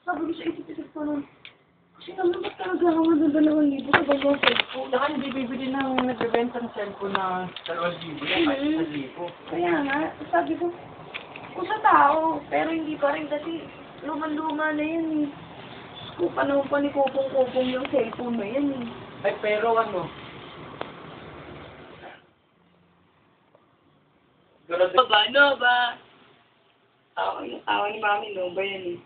Sabi ko sa isip-isip ko nun, kasi naman ba't ka naghahangan ng 2,000 sa ganyang cellphone? Saka hindi bibili ng nagbebenta ng cellphone na 2,000 yan, 1,000. Kaya nga, sabi ko, kung sa tao, pero hindi pa rin kasi luma-luma na yan eh. Kung panahon pa ni Kupong-Kupong yung cellphone na yan eh. Ay, pero ano? Ano ba? Awa ni Mami, no ba yan eh?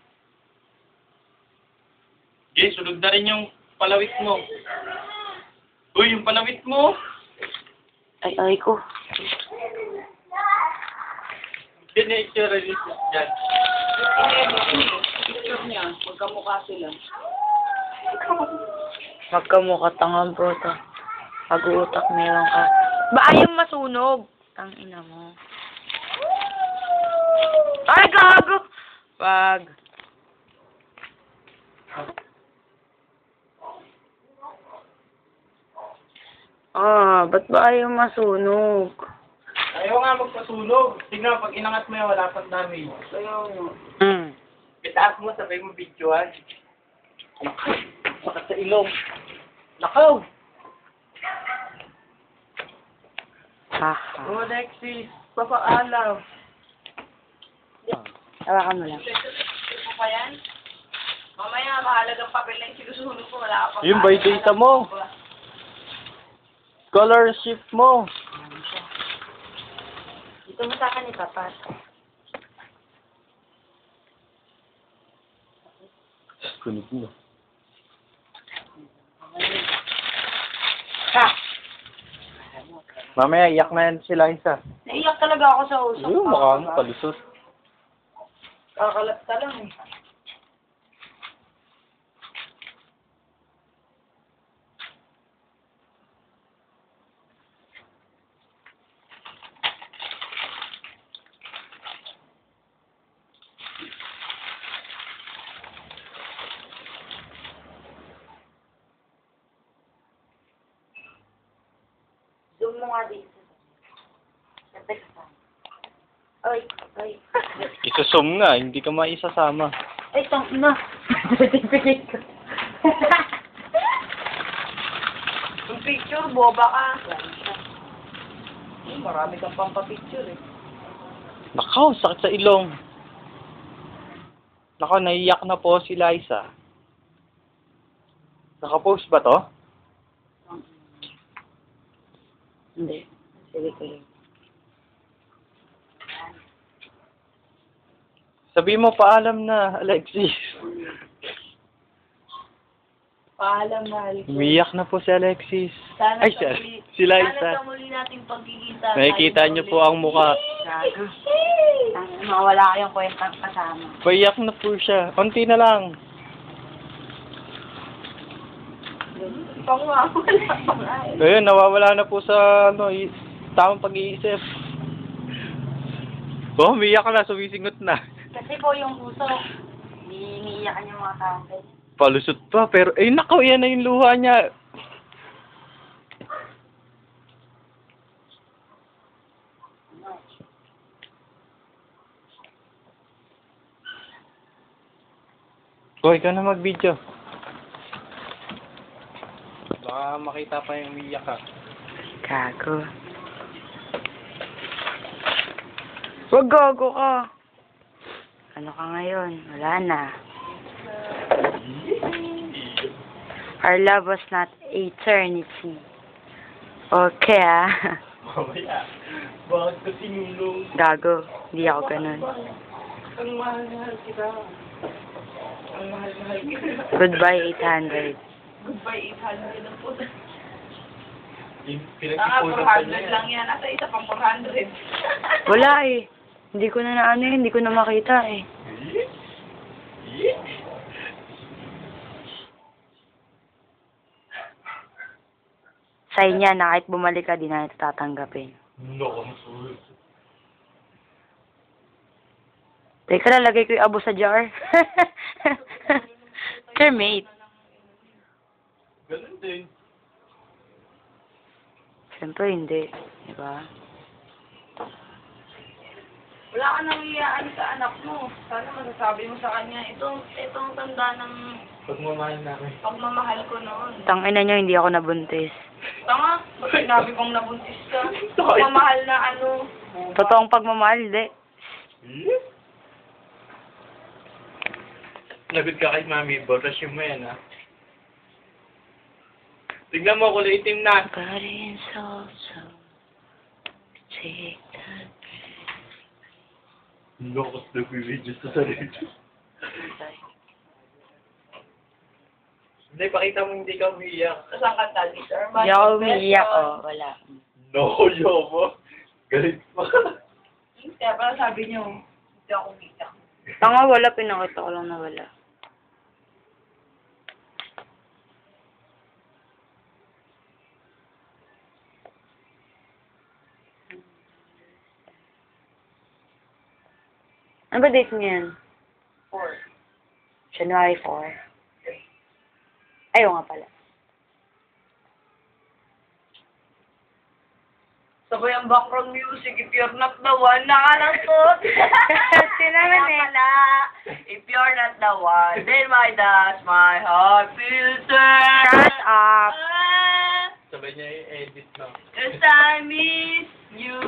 Okay, sunod na rin yung palawit mo. Uy, yung palawit mo! Ay ko. Yan yung itsura dito dyan. Picture niya, magkamukha sila. Magkamukha tangang bro to. Pag-uutak meron ka. Ba ayaw masunog? Tangina mo. Ay, gago! Wag. Ba't ba ayaw masunog? Ayaw nga magpasunog. Tignan, pag inangat mo yan, wala pang damage. Ayaw mo. Itaas mo, sabay mo videoan. Nakaw! Sakat sa ilong. Nakaw! Haha. Oh, Lexis, papaalam. Tawakan mo lang. Ano pa yan? Mamaya, mahalagang papel na yung sinusunod ko. Wala ka pa. Yung by data mo. Scholarship mo. Dito mo sa akin ipapas. Kunig mo. Ha! Mamaya, iyak na yan sila isa. Naiyak talaga ako sa usap. Yung mukha mo, palusot. Kakalat ka lang eh. Zoom mo nga dito. Ay. Isusum nga, hindi ka maisasama. Ay, tang ina. Certificate ko. Yung picture, boba ka. Marami kang pampapicture eh. Nakaw, sakit sa ilong. Nakaw, naiyak na po si Liza. Nakapost ba to? Hindi. Sige ko lang. Sabi mo, paalam na, Alexis. Paalam na, Alexis. Umiyak na po si Alexis. Sana Ay, si Liza. Sana sa muli nating pagkikita. Nakikita niyo po ang mukha. Gago. Wala kayong kwentang kasama. Paiyak na po siya. Konti na lang. Wala pa nga eh. Ayun, nawawala na po sa tamang pag-iisip. Oh, umiyak na, sumisingot na. Kasi po yung puso, iniiyakan yung mga tao. Palusot pa, pero, nakaw, yan na yung luha niya. Oh, ikaw na mag-video. Baka makita pa yung umiyak ka. Gago. Wag gago ka. Ano ka ngayon? Wala na. Our love was not eternity. Okay Mamaya, bakit ka tinulong? Gago. Hindi ako ganun. Ang mahal-mahal kita. Ang mahal-mahal kita. Goodbye 800. Goodbye, 800 ang puta. Pinag-ipunan pa 400 niya. lang yan. Asa isa pang 400. Wala eh. Hindi ko na hindi ko na makita eh. Sign niya na kahit bumalik ka, di na ito tatanggapin. No. Teka, lalagay ko yung abo sa jar. Kermate. Ganun din. Siyempre hindi. Diba? Wala ka nang iyaan sa anak mo. Sana masasabi mo sa kanya, itong tanda ng Pagmamahal namin. pagmamahal ko noon. Tangina nyo, hindi ako nabuntis. Tanga, ba't sinabi kong nabuntis ka? Pagmamahal na ano. Totoong pagmamahal, hindi. Lagot ka kay Mami, borrasyon mo yan, ha? Tignan mo, kulay itim na. But it's also take that. Lokos nag-video sa sarili. Hindi, pakita mo hindi ka umiiyak. Saan ka tali, sir? Hindi ako umiiyak, oh. Wala. No, Yomo. Galit pa. Kaya pala sabi niyo, hindi ako umiyak. Tanga, wala. Pinakita ko lang na wala. Ano ba date niya yan? 4. January 4. Ayaw nga pala. Sabay ang background music, if you're not the one, nakalasot. Sinaman eh. Pala, if you're not the one, then why does my heart feel sad? Shut up. Sabay niya i-edit na. Cause I miss you.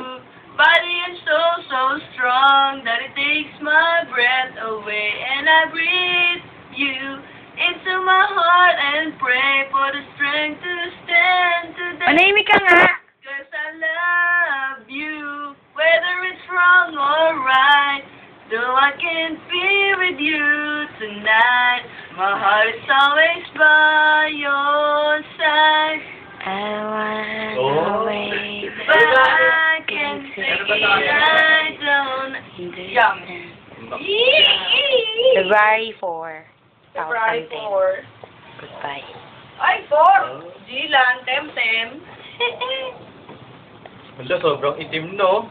Body and soul so strong that it takes my breath away. And I breathe you into my heart and pray for the strength to stand today. Manahimik ka nga. Cause I love you, whether it's wrong or right. Though I can't be with you tonight, my heart is always by your side. I wanna Oh. wait. But I can't take it, I don't Understand. February 4. February 2010. 4. Goodbye. Ay, 4! Gilan, Temtem. Wala, sobrang itim, no?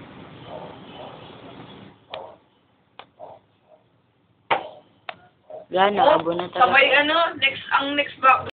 Wala na, abo na talaga. Sabay ano, ang next back